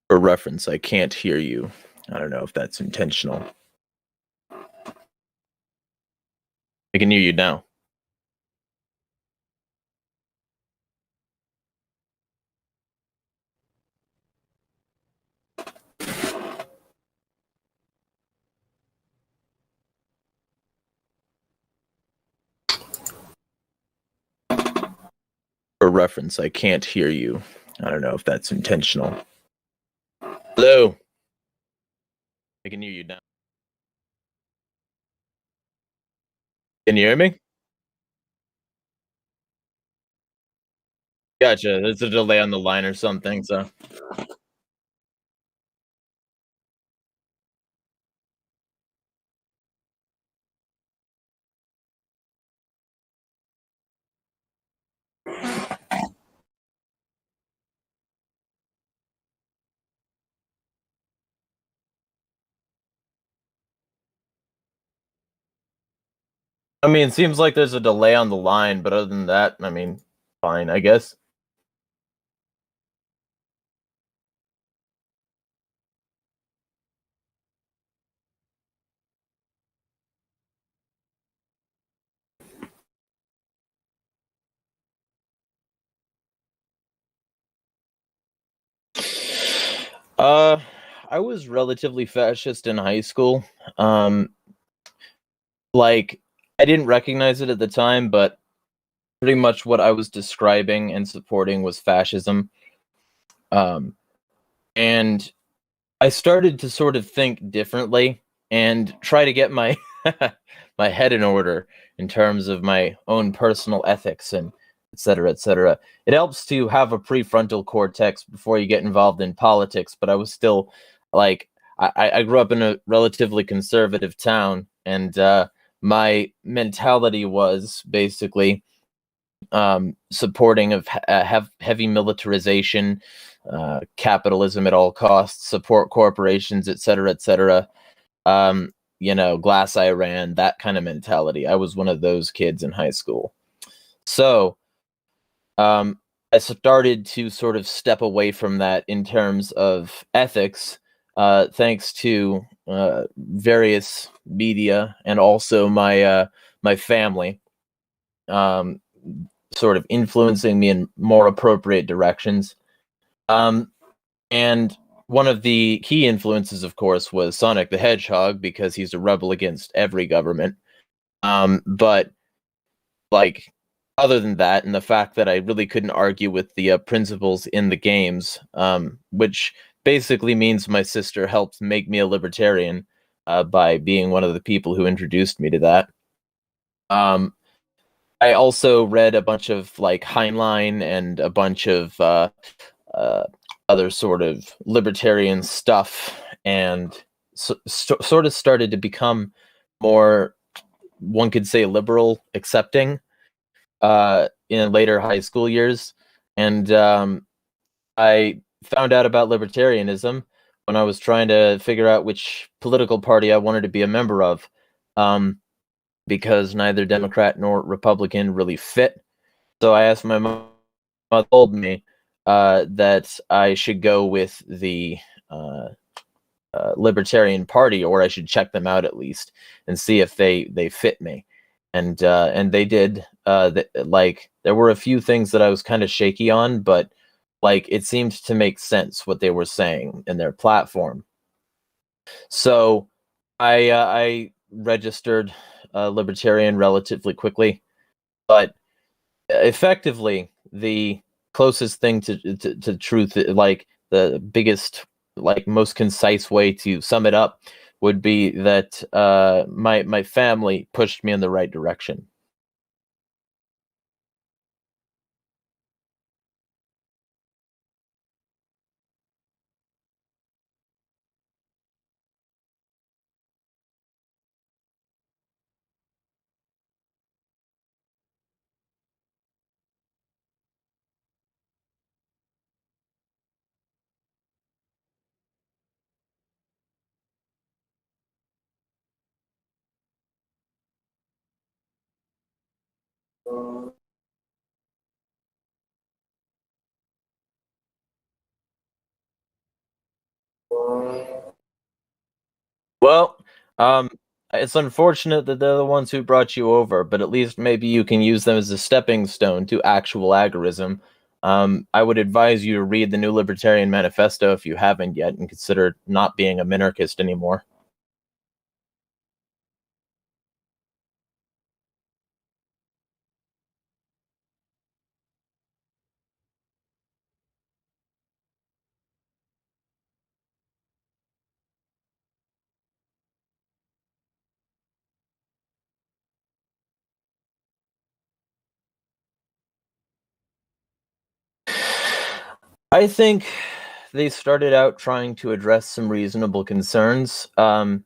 For reference, I can't hear you. I don't know if that's intentional. I can hear you now. For reference, I can't hear you. I don't know if that's intentional. Hello. I can hear you now. Can you hear me? Gotcha. There's a delay on the line or something, so. I mean, it seems like there's a delay on the line, but other than that, I mean, fine, I guess. Uh, I was relatively fascist in high school. Um, like, I didn't recognize it at the time, but pretty much what I was describing and supporting was fascism. Um, and I started to sort of think differently and try to get my my head in order in terms of my own personal ethics and et cetera, et cetera. It helps to have a prefrontal cortex before you get involved in politics, but I was still like I grew up in a relatively conservative town, and my mentality was basically supporting of heavy militarization, capitalism at all costs, support corporations, et cetera, et cetera. Um, glass Iran, that kind of mentality. I was one of those kids in high school. So um, I started to sort of step away from that in terms of ethics, thanks to various media and also my family. Um, Sort of influencing me in more appropriate directions. Um, and one of the key influences, of course, was Sonic the Hedgehog because he's a rebel against every government. But like, other than that, and the fact that I really couldn't argue with the principles in the games, which basically means my sister helped make me a libertarian by being one of the people who introduced me to that. Um, I also read a bunch of like Heinlein and a bunch of uh, other sort of libertarian stuff, and sort of started to become more, one could say, liberal accepting in later high school years. And I found out about libertarianism when I was trying to figure out which political party I wanted to be a member of. Um, because neither Democrat nor Republican really fit. So I asked my mom, told me that I should go with the uh, Libertarian Party, or I should check them out at least and see if they fit me. And they did. Like, there were a few things that I was kind of shaky on, but like, it seemed to make sense what they were saying in their platform. So I registered libertarian relatively quickly, but effectively the closest thing to truth, like the biggest, like most concise way to sum it up, would be that my family pushed me in the right direction. Well, it's unfortunate that they're the ones who brought you over, but at least maybe you can use them as a stepping stone to actual agorism. I would advise you to read the New Libertarian Manifesto if you haven't yet, and consider not being a minarchist anymore. I think they started out trying to address some reasonable concerns. I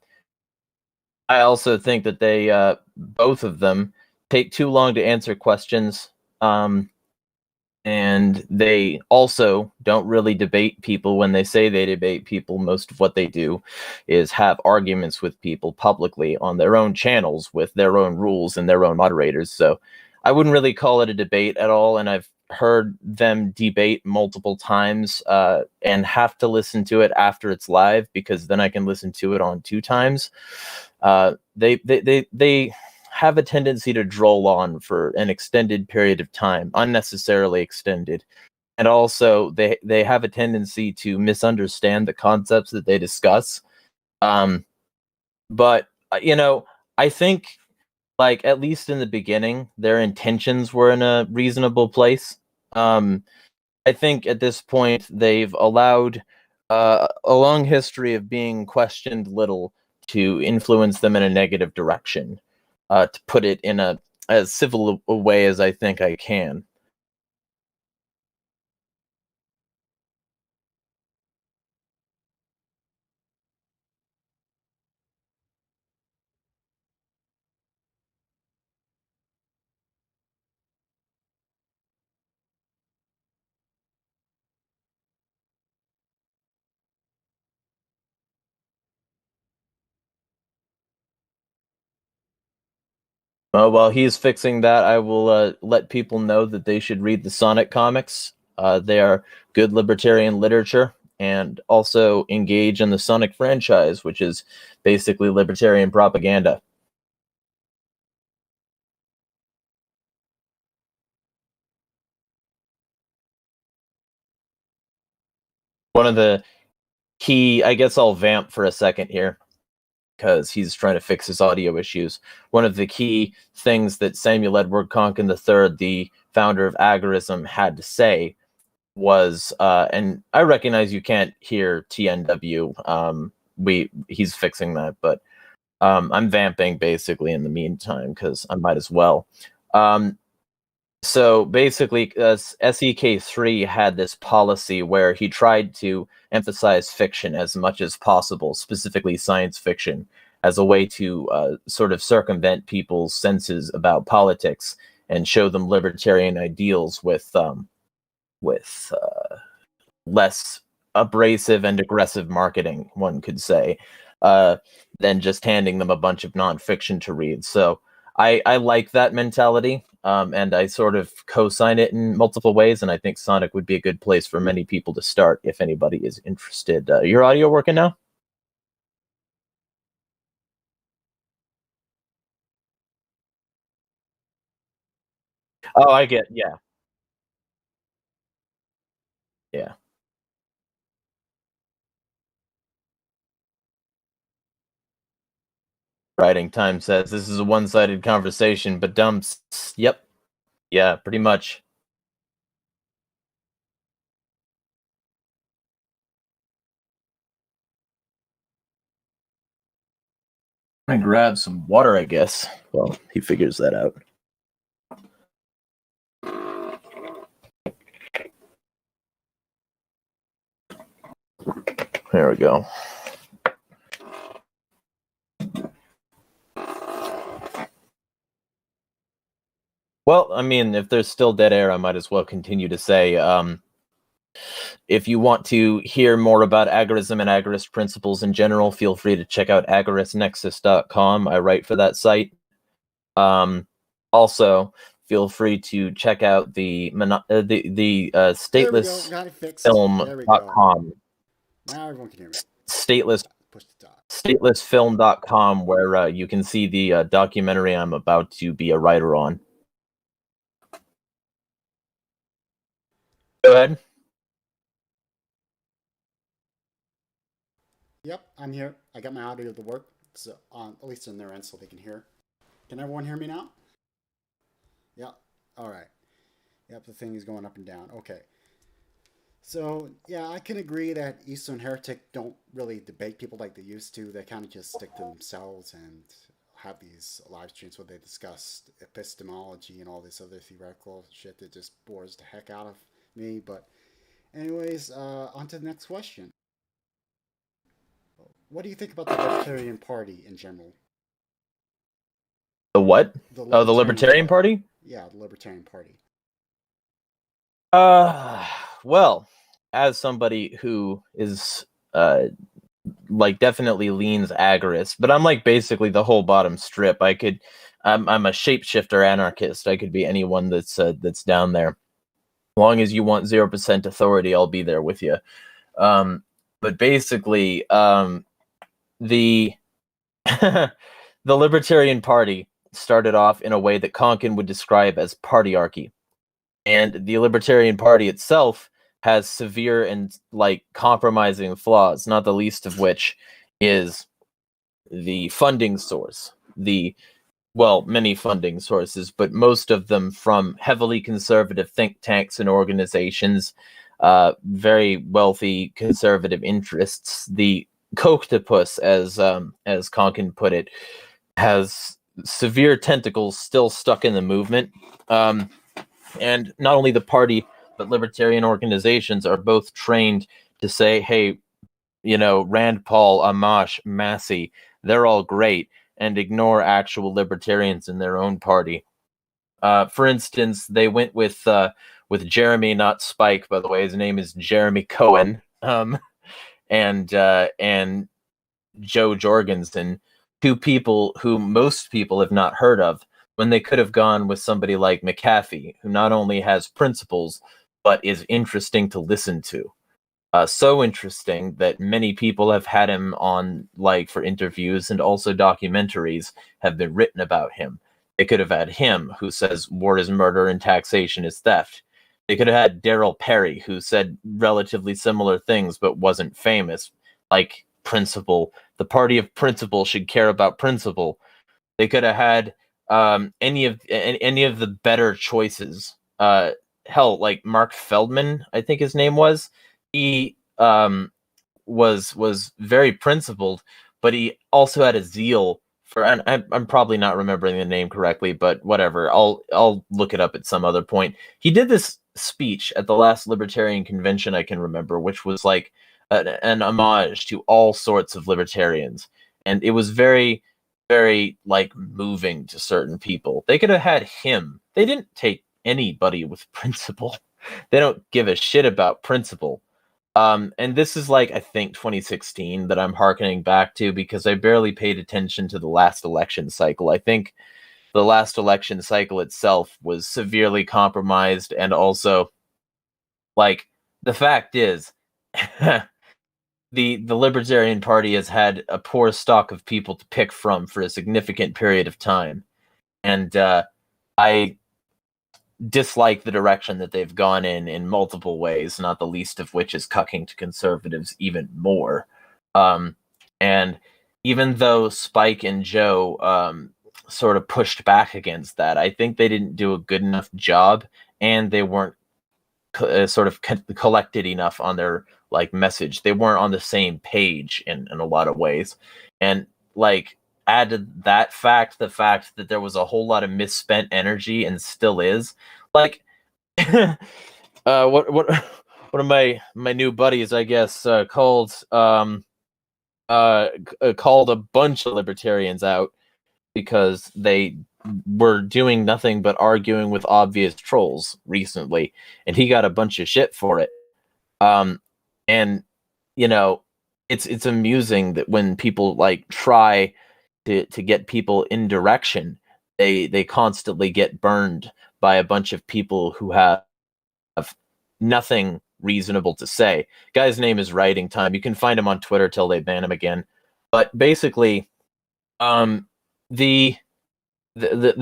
also think that they, both of them, take too long to answer questions. And they also don't really debate people when they say they debate people. Most of what they do is have arguments with people publicly on their own channels with their own rules and their own moderators. So I wouldn't really call it a debate at all. And I've heard them debate multiple times and have to listen to it after it's live, because then I can listen to it on 2 times. They have a tendency to droll on for an extended period of time, unnecessarily extended. And also they have a tendency to misunderstand the concepts that they discuss. But I think, like, at least in the beginning, their intentions were in a reasonable place. I think at this point they've allowed a long history of being questioned little to influence them in a negative direction, to put it in as civil a way as I think I can. While he's fixing that, I will let people know that they should read the Sonic comics. They are good libertarian literature, and also engage in the Sonic franchise, which is basically libertarian propaganda. One of the key, I guess I'll vamp for a second here, because he's trying to fix his audio issues. One of the key things that Samuel Edward Konkin III, the founder of agorism, had to say was, and I recognize you can't hear TNW. He's fixing that, but I'm vamping basically in the meantime because I might as well. So basically, SEK3 had this policy where he tried to emphasize fiction as much as possible, specifically science fiction, as a way to sort of circumvent people's senses about politics and show them libertarian ideals with less abrasive and aggressive marketing, one could say, than just handing them a bunch of nonfiction to read. So I like that mentality, and I sort of co-sign it in multiple ways, and I think Sonic would be a good place for many people to start if anybody is interested. Your audio working now? Oh, I get, yeah. Yeah. Writing Time says this is a one-sided conversation, but dumps. Yep. Yeah, pretty much. I'm gonna grab some water, I guess. Well, he figures that out. There we go. Well, I mean, if there's still dead air, I might as well continue to say, if you want to hear more about agorism and agorist principles in general, feel free to check out agoristnexus.com. I write for that site. Also, feel free to check out the statelessfilm.com. Now everyone can hear me. Push the dot. statelessfilm.com, where you can see the documentary I'm about to be a writer on. Go ahead. Yep, I'm here. I got my audio to work, so at least in their end, so they can hear. Can everyone hear me now? Yeah. All right. Yep, the thing is going up and down. Okay. So yeah, I can agree that Eastern Heretic don't really debate people like they used to. They kind of just stick to themselves and have these live streams where they discuss epistemology and all this other theoretical shit that just bores the heck out of me. But anyways, on to the next question. What do you think about the Libertarian Party in general? The what? The Oh, the Libertarian Party? Yeah, the Libertarian Party. Well, as somebody who is like definitely leans agorist, but I'm like basically the whole bottom strip. I'm a shapeshifter anarchist. I could be anyone that's down there. As long as you want 0% authority, I'll be there with you. But basically, the the Libertarian Party started off in a way that Konkin would describe as partyarchy. And the Libertarian Party itself has severe and like compromising flaws, not the least of which is the funding source. Many funding sources, but most of them from heavily conservative think tanks and organizations, very wealthy conservative interests. The Coctopus, as Konkin put it, has severe tentacles still stuck in the movement. And not only the party, but libertarian organizations are both trained to say, hey, Rand Paul, Amash, Massey, they're all great, and ignore actual libertarians in their own party. For instance, they went with Jeremy, not Spike, by the way. His name is Jeremy Cohen, and Joe Jorgensen, two people who most people have not heard of, when they could have gone with somebody like McAfee, who not only has principles, but is interesting to listen to. So interesting that many people have had him on, like, for interviews, and also documentaries have been written about him. They could have had him, who says war is murder and taxation is theft. They could have had Daryl Perry, who said relatively similar things but wasn't famous, like principle. The party of principle should care about principle. They could have had any of the better choices. Hell, like Mark Feldman, I think his name was. He was very principled, but he also had a zeal for. And I'm probably not remembering the name correctly, but whatever. I'll look it up at some other point. He did this speech at the last Libertarian convention I can remember, which was like an homage to all sorts of libertarians, and it was very, very like moving to certain people. They could have had him. They didn't take anybody with principle. They don't give a shit about principle. And this is like, I think 2016 that I'm hearkening back to, because I barely paid attention to the last election cycle. I think the last election cycle itself was severely compromised, and also, like, the fact is, the Libertarian Party has had a poor stock of people to pick from for a significant period of time, and I dislike the direction that they've gone in multiple ways, not the least of which is cucking to conservatives even more. And even though Spike and Joe sort of pushed back against that, I think they didn't do a good enough job, and they weren't collected enough on their like message. They weren't on the same page in a lot of ways. And like, added that fact, the fact that there was a whole lot of misspent energy, and still is, like, what one of my new buddies, I guess, called called a bunch of libertarians out because they were doing nothing but arguing with obvious trolls recently, and he got a bunch of shit for it. And it's amusing that when people like try to get people in direction, they constantly get burned by a bunch of people who have nothing reasonable to say. Guy's name is Writing Time. You can find him on Twitter till they ban him again. But basically, the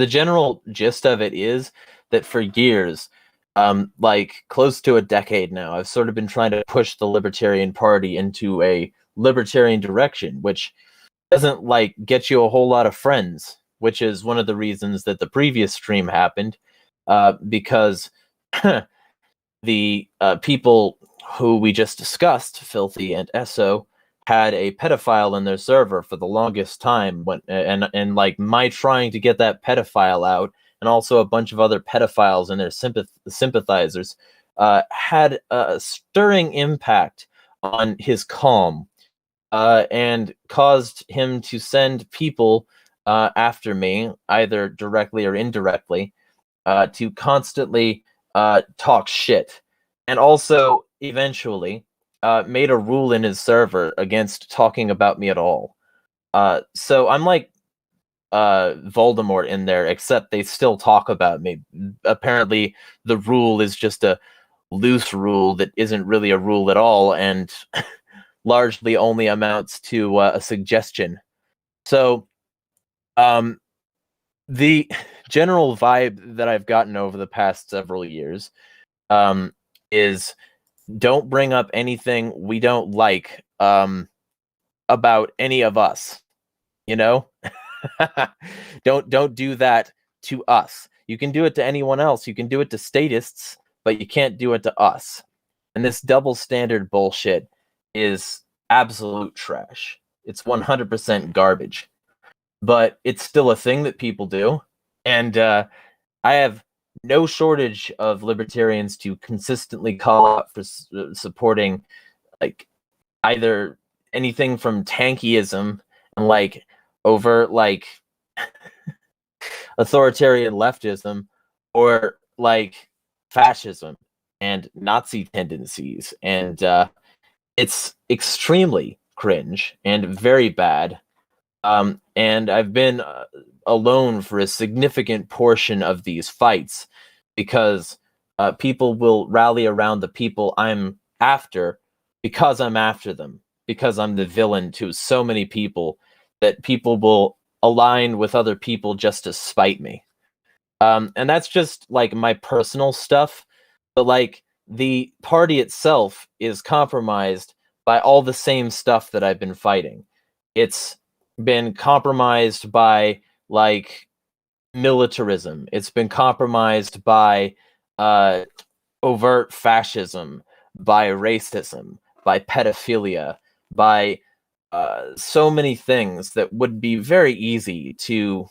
general gist of it is that for years, like close to a decade now, I've sort of been trying to push the Libertarian Party into a libertarian direction, which doesn't like get you a whole lot of friends, which is one of the reasons that the previous stream happened, because the people who we just discussed, Filthy and Esso, had a pedophile in their server for the longest time, and like my trying to get that pedophile out, and also a bunch of other pedophiles and their sympathizers, had a stirring impact on his calm, and caused him to send people after me, either directly or indirectly, to constantly talk shit, and also eventually made a rule in his server against talking about me at all. So I'm like Voldemort in there, except they still talk about me. Apparently, the rule is just a loose rule that isn't really a rule at all, and largely only amounts to a suggestion. So, the general vibe that I've gotten over the past several years is don't bring up anything we don't like about any of us, you know? Don't do that to us. You can do it to anyone else. You can do it to statists, but you can't do it to us. And this double standard bullshit is absolute trash. It's 100% garbage. But it's still a thing that people do. And I have no shortage of libertarians to consistently call out for supporting like either anything from tankyism and like overt like authoritarian leftism, or like fascism and Nazi tendencies. And it's extremely cringe and very bad. And I've been alone for a significant portion of these fights because people will rally around the people I'm after because I'm after them, because I'm the villain to so many people that people will align with other people just to spite me. And that's just like my personal stuff, but like the party itself is compromised by all the same stuff that I've been fighting. It's been compromised by like militarism. It's been compromised by overt fascism, by racism, by pedophilia, by so many things that would be very easy to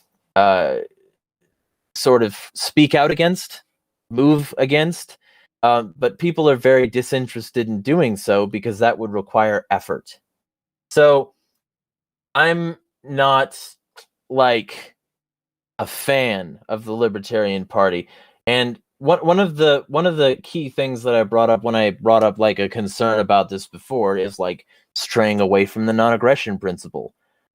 sort of speak out against, move against, but people are very disinterested in doing so because that would require effort. So I'm not like a fan of the Libertarian Party, and one of the key things that I brought up when I brought up like a concern about this before is like straying away from the non-aggression principle,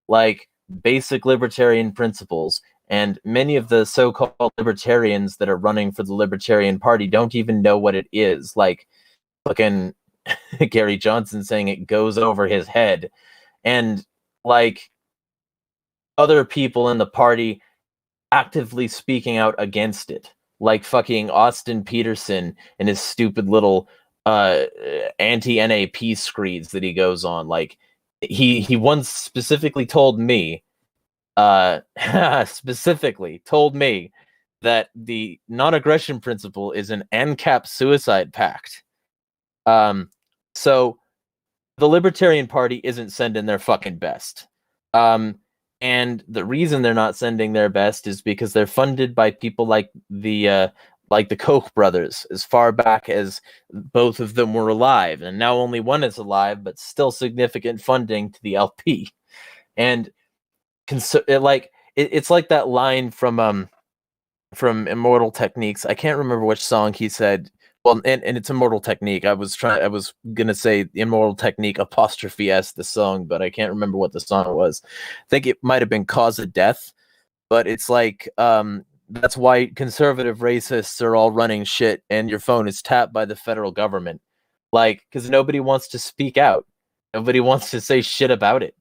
like basic libertarian principles. And many of the so-called libertarians that are running for the Libertarian Party don't even know what it is. Like fucking Gary Johnson saying it goes over his head, and like other people in the party actively speaking out against it, like fucking Austin Peterson and his stupid little anti-NAP screeds that he goes on. Like he once specifically told me that the non-aggression principle is an ANCAP suicide pact. So the Libertarian Party isn't sending their fucking best. And the reason they're not sending their best is because they're funded by people like the Koch brothers, as far back as both of them were alive, and now only one is alive, but still significant funding to the LP. And it's like that line from Immortal Techniques. I can't remember which song he said. Well, and it's Immortal Technique. I was gonna say Immortal Technique 'S the song, but I can't remember what the song was. I think it might have been Cause of Death, but it's like that's why conservative racists are all running shit, and your phone is tapped by the federal government. like, because nobody wants to speak out, nobody wants to say shit about it.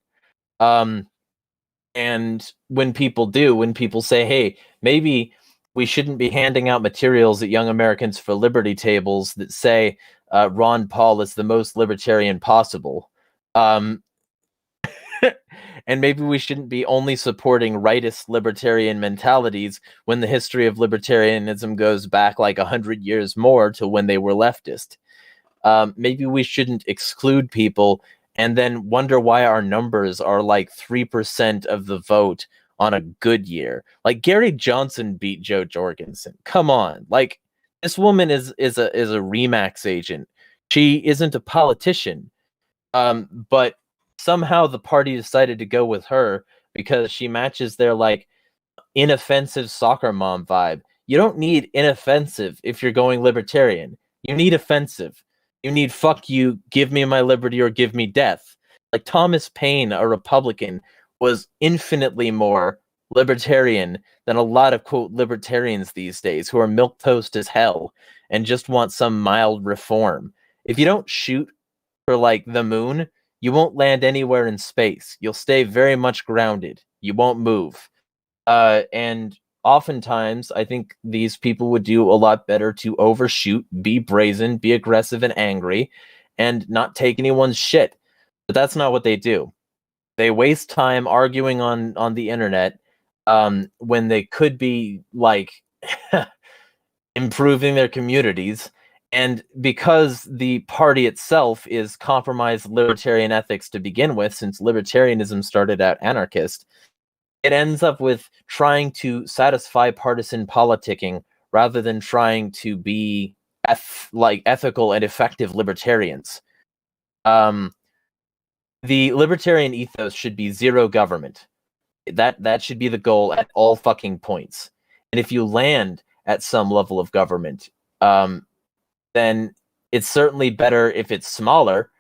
And when people say, hey, maybe we shouldn't be handing out materials at Young Americans for Liberty tables that say Ron Paul is the most libertarian possible. And maybe we shouldn't be only supporting rightist libertarian mentalities when the history of libertarianism goes back like 100 years more to when they were leftist. Maybe we shouldn't exclude people and then wonder why our numbers are like 3% of the vote on a good year. Like Gary Johnson beat Joe Jorgensen. Come on. Like, this woman is a Remax agent. She isn't a politician. But somehow the party decided to go with her because she matches their like inoffensive soccer mom vibe. You don't need inoffensive if you're going libertarian. You need offensive. You need fuck you, give me my liberty or give me death. Like Thomas Paine, a Republican, was infinitely more libertarian than a lot of quote libertarians these days who are milquetoast as hell and just want some mild reform. If you don't shoot for like the moon, you won't land anywhere in space. You'll stay very much grounded. You won't move. And oftentimes, I think these people would do a lot better to overshoot, be brazen, be aggressive and angry, and not take anyone's shit. But that's not what they do. They waste time arguing on the internet when they could be like improving their communities. And because the party itself is compromised libertarian ethics to begin with, since libertarianism started out anarchist, it ends up with trying to satisfy partisan politicking rather than trying to be ethical and effective libertarians. The libertarian ethos should be zero government. That should be the goal at all fucking points. And if you land at some level of government, then it's certainly better if it's smaller,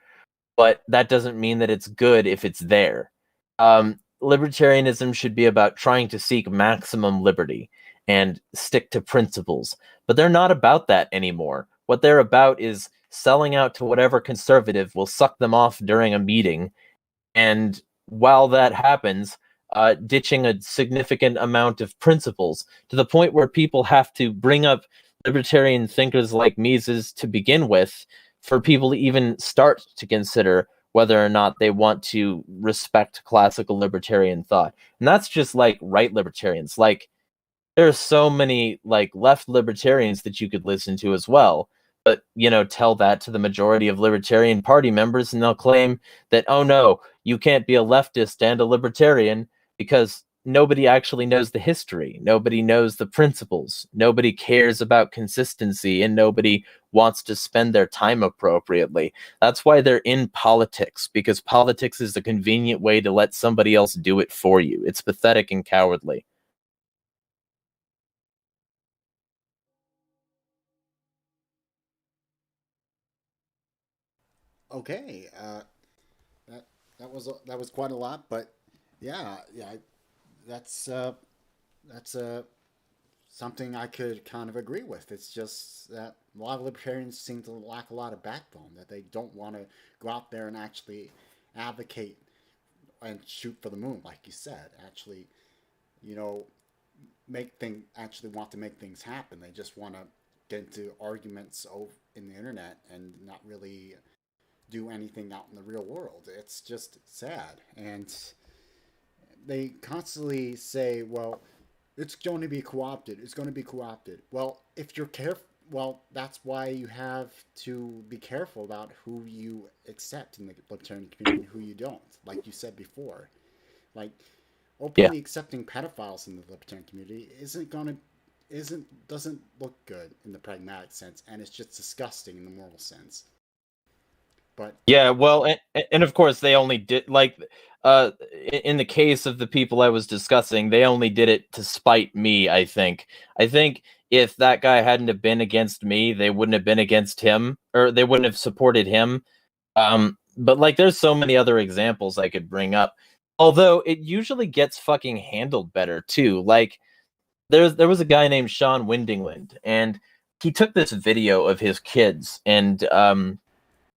but that doesn't mean that it's good if it's there. Libertarianism should be about trying to seek maximum liberty and stick to principles, but they're not about that anymore. What they're about is selling out to whatever conservative will suck them off during a meeting, and while that happens, ditching a significant amount of principles to the point where people have to bring up libertarian thinkers like Mises to begin with for people to even start to consider whether or not they want to respect classical libertarian thought. And that's just like right libertarians. Like, there are so many like left libertarians that you could listen to as well. But, tell that to the majority of Libertarian Party members and they'll claim that, oh no, you can't be a leftist and a libertarian because nobody actually knows the history. Nobody knows the principles. Nobody cares about consistency and nobody wants to spend their time appropriately. That's why they're in politics, because politics is a convenient way to let somebody else do it for you. It's pathetic and cowardly. Okay, that was quite a lot, but yeah, that's something I could kind of agree with. It's just that a lot of libertarians seem to lack a lot of backbone, that they don't want to go out there and actually advocate and shoot for the moon, like you said. Actually, you know, actually want to make things happen. They just want to get into arguments in the internet and not really do anything out in the real world. It's just sad. And they constantly say, well, it's going to be co-opted. It's going to be co-opted. Well, if you're careful, well, that's why you have to be careful about who you accept in the libertarian community and who you don't. Like you said before, like openly accepting pedophiles in the libertarian community doesn't look good in the pragmatic sense, and it's just disgusting in the moral sense. But yeah, well, and of course they only did in the case of the people I was discussing, they only did it to spite me. I think if that guy hadn't have been against me, they wouldn't have been against him, or they wouldn't have supported him. But like, there's so many other examples I could bring up. Although it usually gets fucking handled better too. Like, there was a guy named Sean Windingland, and he took this video of his kids, and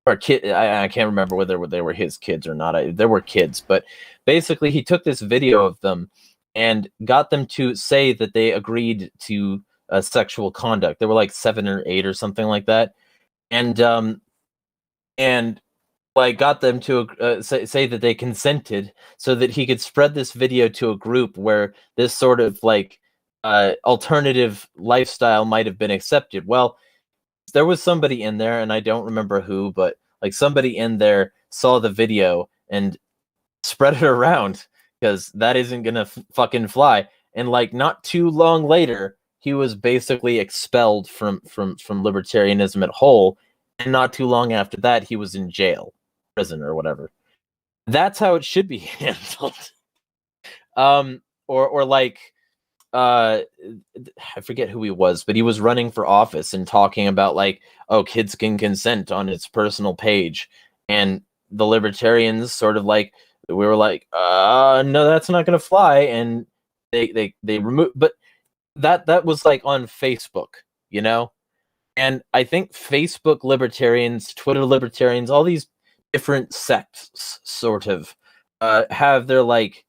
or kid. I can't remember whether they were his kids or not. There were kids, but basically he took this video of them and got them to say that they agreed to sexual conduct. They were like 7 or 8 or something like that, and like got them to say that they consented so that he could spread this video to a group where this sort of like alternative lifestyle might have been accepted. Well, there was somebody in there, and I don't remember who, but like somebody in there saw the video and spread it around because that isn't gonna fucking fly. And like not too long later, he was basically expelled from libertarianism at whole, and not too long after that, he was in jail, prison, or whatever. That's how it should be handled. Or like I forget who he was, but he was running for office and talking about like, oh, kids can consent on his personal page, and the libertarians sort of like, we were like, no, that's not gonna fly, and they removed, but that was like on Facebook, you know. And I think Facebook libertarians, Twitter libertarians, all these different sects sort of have their like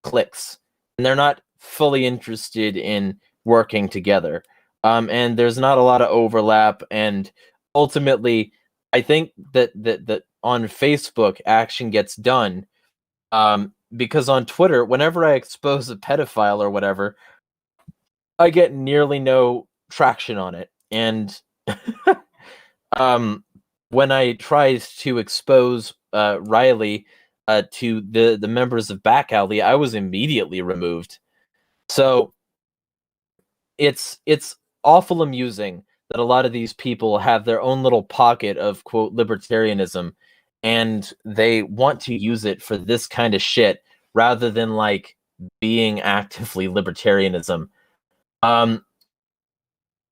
cliques, and they're not fully interested in working together. And there's not a lot of overlap, and ultimately I think that on Facebook action gets done, because on Twitter, whenever I expose a pedophile or whatever, I get nearly no traction on it. And when I tried to expose Riley to the members of Back Alley, I was immediately removed. So it's awful amusing that a lot of these people have their own little pocket of quote libertarianism, and they want to use it for this kind of shit rather than like being actively libertarianism.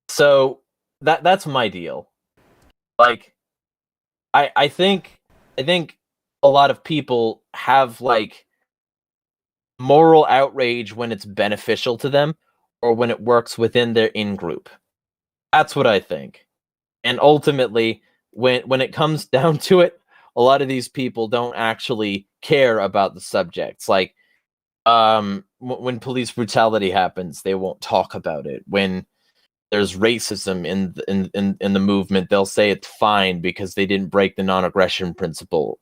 So that's my deal. Like I think a lot of people have like moral outrage when it's beneficial to them or when it works within their in-group. That's what I think. And ultimately, when it comes down to it, a lot of these people don't actually care about the subjects. Like when police brutality happens, they won't talk about it. When there's racism in the movement, they'll say it's fine because they didn't break the non-aggression principle.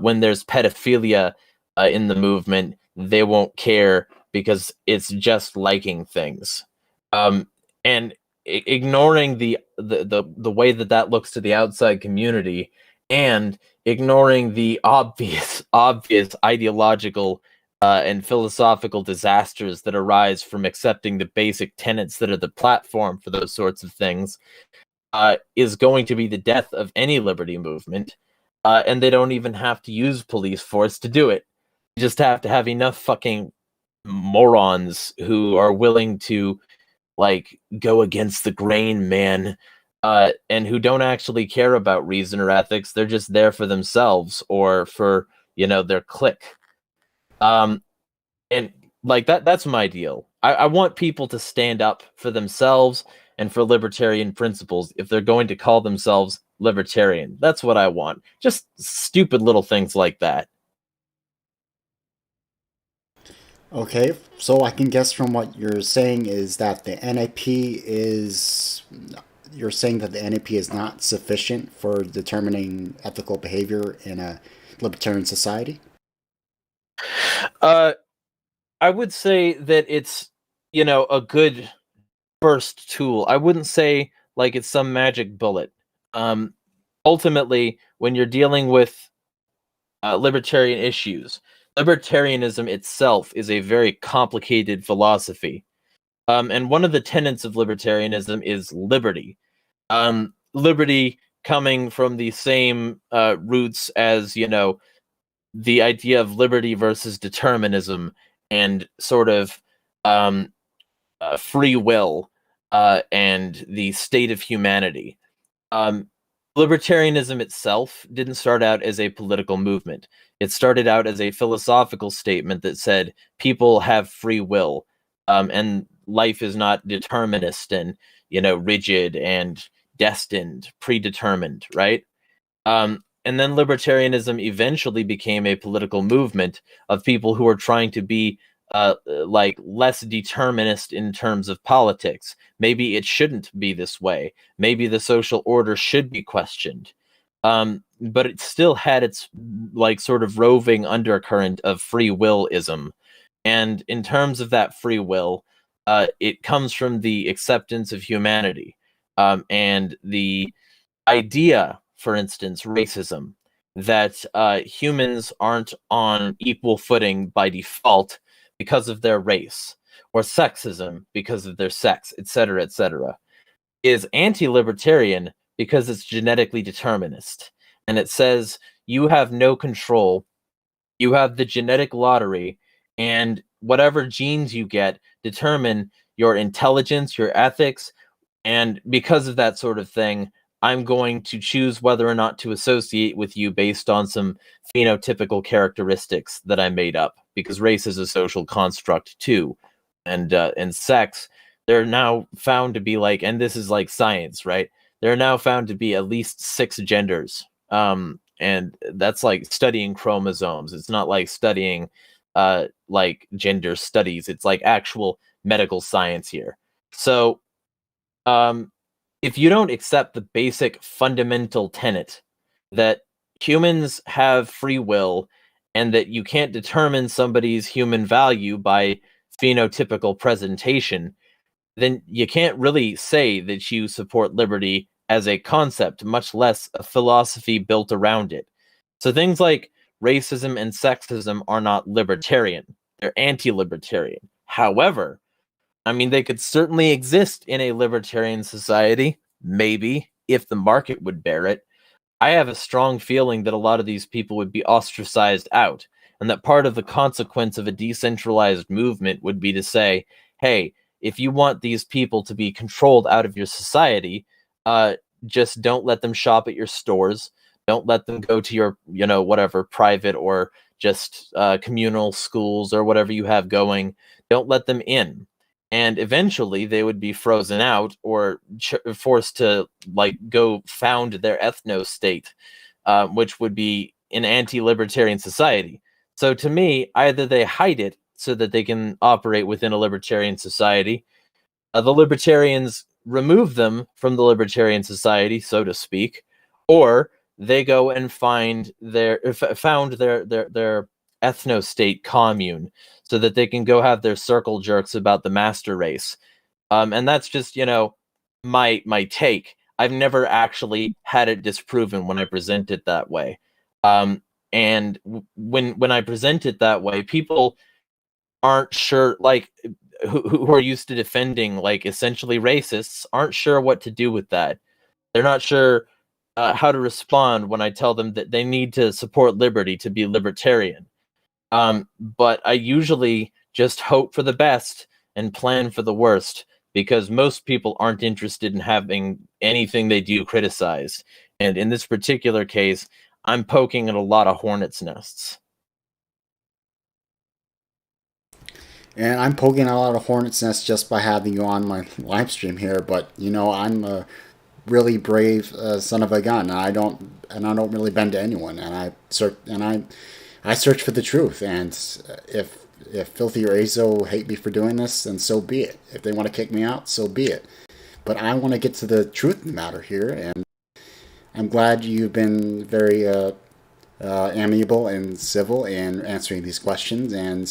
When there's pedophilia in the movement, they won't care because it's just liking things. And ignoring the way that looks to the outside community, and ignoring the obvious ideological and philosophical disasters that arise from accepting the basic tenets that are the platform for those sorts of things, is going to be the death of any liberty movement. And they don't even have to use police force to do it. You just have to have enough fucking morons who are willing to like go against the grain, man, and who don't actually care about reason or ethics. They're just there for themselves or for, you know, their clique. And like that's my deal. I want people to stand up for themselves and for libertarian principles if they're going to call themselves libertarian. That's what I want. Just stupid little things like that. Okay, so I can guess from what you're saying is that the NAP is. You're saying that the NAP is not sufficient for determining ethical behavior in a libertarian society? I would say that it's, you know, a good first tool. I wouldn't say like it's some magic bullet. Ultimately, when you're dealing with libertarian issues, libertarianism itself is a very complicated philosophy. And one of the tenets of libertarianism is liberty. Liberty coming from the same roots as, you know, the idea of liberty versus determinism and sort of free will and the state of humanity. Libertarianism itself didn't start out as a political movement. It started out as a philosophical statement that said people have free will, and life is not determinist and, you know, rigid and destined, predetermined, right? And then libertarianism eventually became a political movement of people who were trying to be like less determinist in terms of politics. Maybe it shouldn't be this way. Maybe the social order should be questioned. But it still had its like sort of roving undercurrent of free willism. And in terms of that free will, it comes from the acceptance of humanity, and the idea, for instance, racism, that humans aren't on equal footing by default because of their race, or sexism because of their sex, etc., is anti-libertarian because it's genetically determinist. And it says you have no control, you have the genetic lottery, and whatever genes you get determine your intelligence, your ethics, and because of that sort of thing, I'm going to choose whether or not to associate with you based on some phenotypical characteristics that I made up. Because race is a social construct too, and sex, they're now found to be like, and this is like science, right? They're now found to be at least 6 genders, and that's like studying chromosomes. It's not like studying like gender studies. It's like actual medical science here. So if you don't accept the basic fundamental tenet that humans have free will and that you can't determine somebody's human value by phenotypical presentation, then you can't really say that you support liberty as a concept, much less a philosophy built around it. So things like racism and sexism are not libertarian, they're anti-libertarian. However, I mean, they could certainly exist in a libertarian society, maybe, if the market would bear it. I have a strong feeling that a lot of these people would be ostracized out, and that part of the consequence of a decentralized movement would be to say, hey, if you want these people to be controlled out of your society, just don't let them shop at your stores. Don't let them go to your, whatever, private or just communal schools or whatever you have going. Don't let them in. And eventually they would be frozen out or forced to like go found their ethno state, which would be an anti-libertarian society. So to me, either they hide it so that they can operate within a libertarian society, the libertarians remove them from the libertarian society, so to speak, or they go and found their ethno-state commune so that they can go have their circle jerks about the master race. And that's just, my take. I've never actually had it disproven when I present it that way. And when I present it that way, people aren't sure, like, who are used to defending, like, essentially racists, aren't sure what to do with that. They're not sure how to respond when I tell them that they need to support liberty to be libertarian. But I usually just hope for the best and plan for the worst, because most people aren't interested in having anything they do criticized. And in this particular case, I'm poking at a lot of hornets' nests. And I'm poking a lot of hornets' nests just by having you on my live stream here. But I'm a really brave son of a gun. I don't really bend to anyone, and I search for the truth. And if Filthy or Azo hate me for doing this, then so be it. If they want to kick me out, so be it. But I want to get to the truth of the matter here, and I'm glad you've been very amiable and civil in answering these questions. And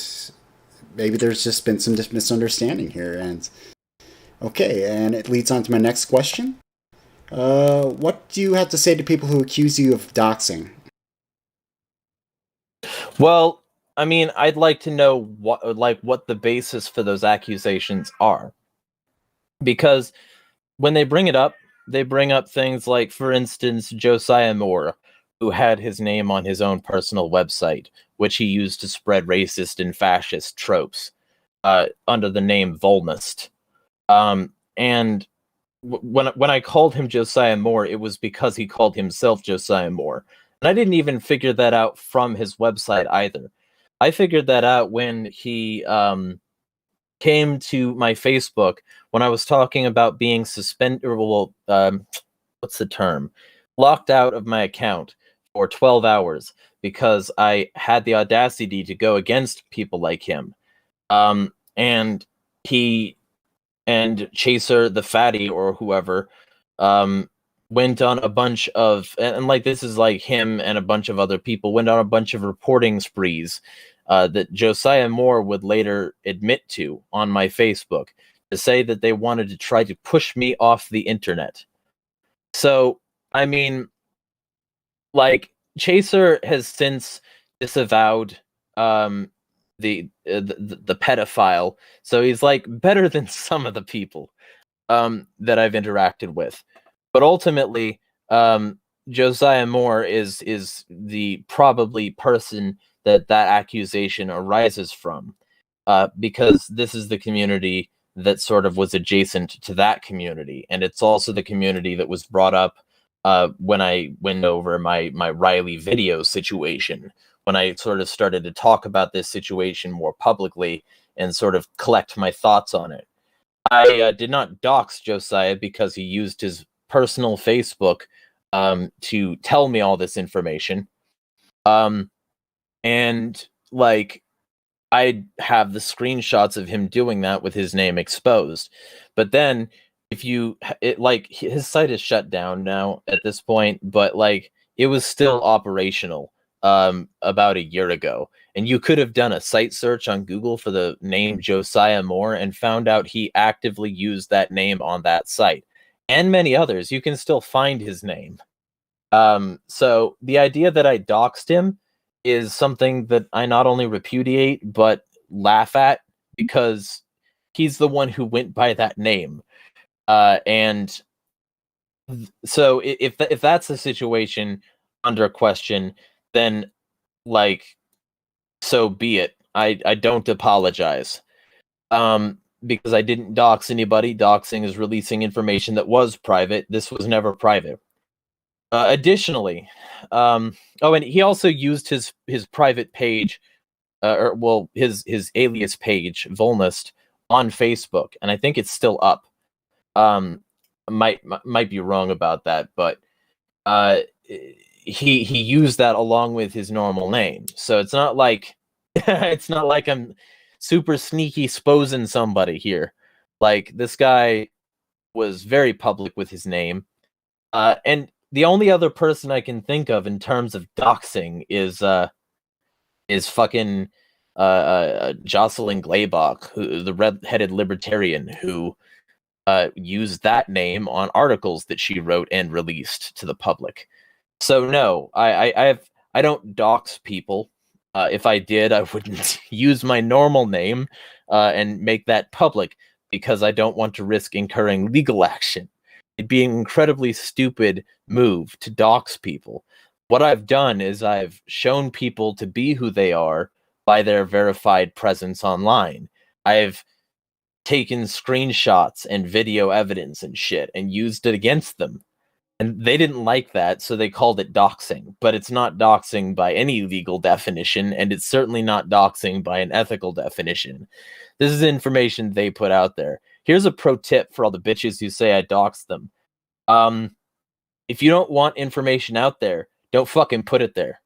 maybe there's just been some misunderstanding here. And okay, and it leads on to my next question. What do you have to say to people who accuse you of doxing? Well, I mean, I'd like to know what the basis for those accusations are. Because when they bring it up, they bring up things like, for instance, Josiah Moore, who had his name on his own personal website, which he used to spread racist and fascist tropes under the name Volnist. And when I called him Josiah Moore, it was because he called himself Josiah Moore. And I didn't even figure that out from his website either. I figured that out when he came to my Facebook when I was talking about being suspended. Well, what's the term? locked out of my account for 12 hours because I had the audacity to go against people like him. And he and Chaser the Fatty or whoever went on a bunch of, and like this is like him and a bunch of other people went on a bunch of reporting sprees that Josiah Moore would later admit to on my Facebook, to say that they wanted to try to push me off the internet. So, I mean, like, Chaser has since disavowed the pedophile, so he's like better than some of the people that I've interacted with. But ultimately, Josiah Moore is the probably person that accusation arises from, because this is the community that sort of was adjacent to that community, and it's also the community that was brought up when I went over my Riley video situation, when I sort of started to talk about this situation more publicly and sort of collect my thoughts on it. I did not dox Josiah because he used his personal Facebook to tell me all this information. And like, I have the screenshots of him doing that with his name exposed. But then if you like, his site is shut down now at this point, but like it was still operational about a year ago, and you could have done a site search on Google for the name Josiah Moore and found out he actively used that name on that site, and many others. You can still find his name. So the idea that I doxed him is something that I not only repudiate but laugh at, because he's the one who went by that name. And so if that's the situation under question, then like, so be it. I don't apologize. Because I didn't dox anybody. Doxing is releasing information that was private. This was never private. Additionally, and he also used his private page, his alias page, Volnest, on Facebook, and I think it's still up. Might be wrong about that, but he used that along with his normal name. So it's not like it's not like I'm super sneaky sposing somebody here. Like, this guy was very public with his name, and the only other person I can think of in terms of doxing is fucking Jocelyn Glaybach, who, the red-headed libertarian who used that name on articles that she wrote and released to the public. So no, I don't dox people. If I did, I wouldn't use my normal name and make that public, because I don't want to risk incurring legal action. It'd be an incredibly stupid move to dox people. What I've done is I've shown people to be who they are by their verified presence online. I've taken screenshots and video evidence and shit and used it against them. And they didn't like that, so they called it doxing. But it's not doxing by any legal definition, and it's certainly not doxing by an ethical definition. This is information they put out there. Here's a pro tip for all the bitches who say I doxed them. If you don't want information out there, don't fucking put it there.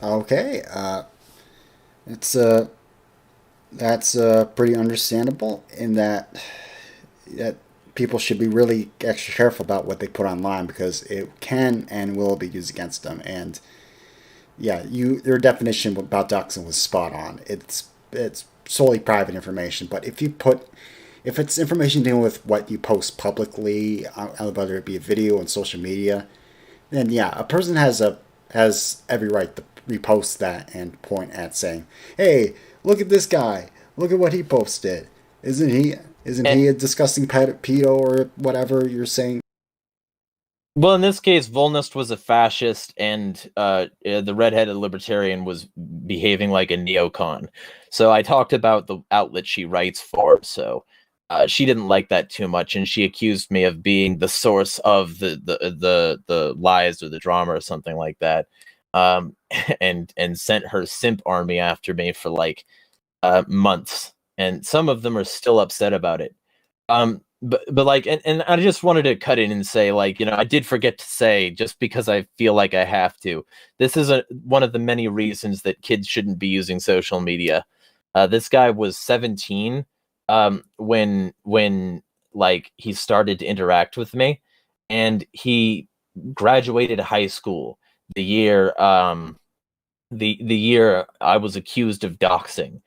Okay, that's pretty understandable in that people should be really extra careful about what they put online, because it can and will be used against them. And yeah, your definition about doxing was spot on. It's solely private information, but if it's information dealing with what you post publicly, whether it be a video on social media, then yeah, a person has every right to repost that and point at saying, "Hey, look at this guy. Look at what he posted. Isn't he a disgusting pedo or whatever you're saying?" Well, in this case, Volnest was a fascist, and the redheaded libertarian was behaving like a neocon. So I talked about the outlet she writes for. So she didn't like that too much, and she accused me of being the source of the lies or the drama or something like that. And sent her simp army after me for like months, and some of them are still upset about it. But like, and I just wanted to cut in and say, like, I did forget to say, just because I feel like I have to, this is one of the many reasons that kids shouldn't be using social media. This guy was 17 when like he started to interact with me, and he graduated high school the year the year I was accused of doxing.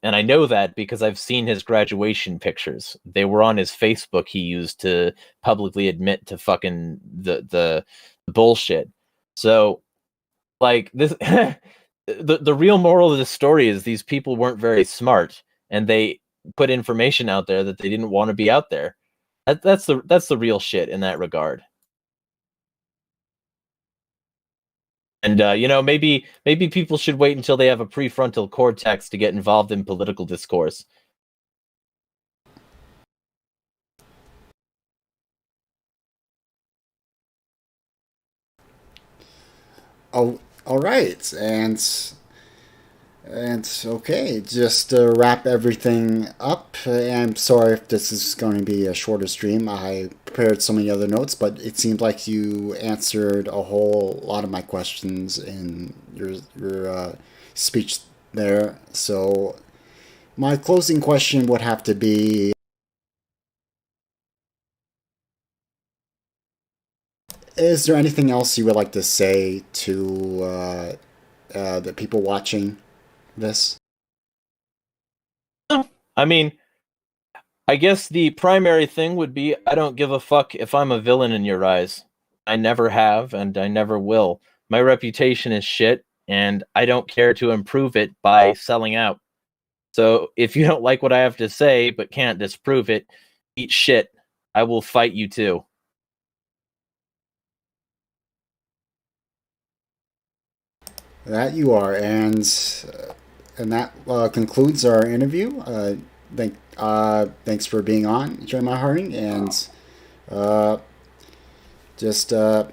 And I know that because I've seen his graduation pictures. They were on his Facebook he used to publicly admit to fucking the bullshit. So, like, this the real moral of the story is these people weren't very smart, and they put information out there that they didn't want to be out there. That's the real shit in that regard. And maybe people should wait until they have a prefrontal cortex to get involved in political discourse. Oh, all right, and okay, just to wrap everything up. I'm sorry if this is going to be a shorter stream. I prepared so many other notes, but it seemed like you answered a whole lot of my questions in your speech there. So my closing question would have to be: is there anything else you would like to say to the people watching this? I mean, I guess the primary thing would be I don't give a fuck if I'm a villain in your eyes. I never have, and I never will. My reputation is shit, and I don't care to improve it by selling out. So if you don't like what I have to say but can't disprove it, eat shit. I will fight you too. That you are, and that concludes our interview. Thanks for being on, Jeremiah Harding, and uh, just I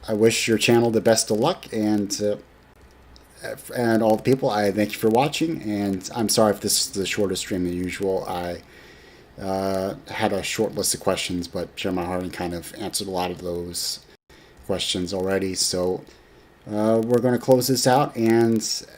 wish your channel the best of luck, and all the people. I thank you for watching, and I'm sorry if this is the shortest stream than usual. I had a short list of questions, but Jeremiah Harding kind of answered a lot of those questions already. So we're going to close this out, and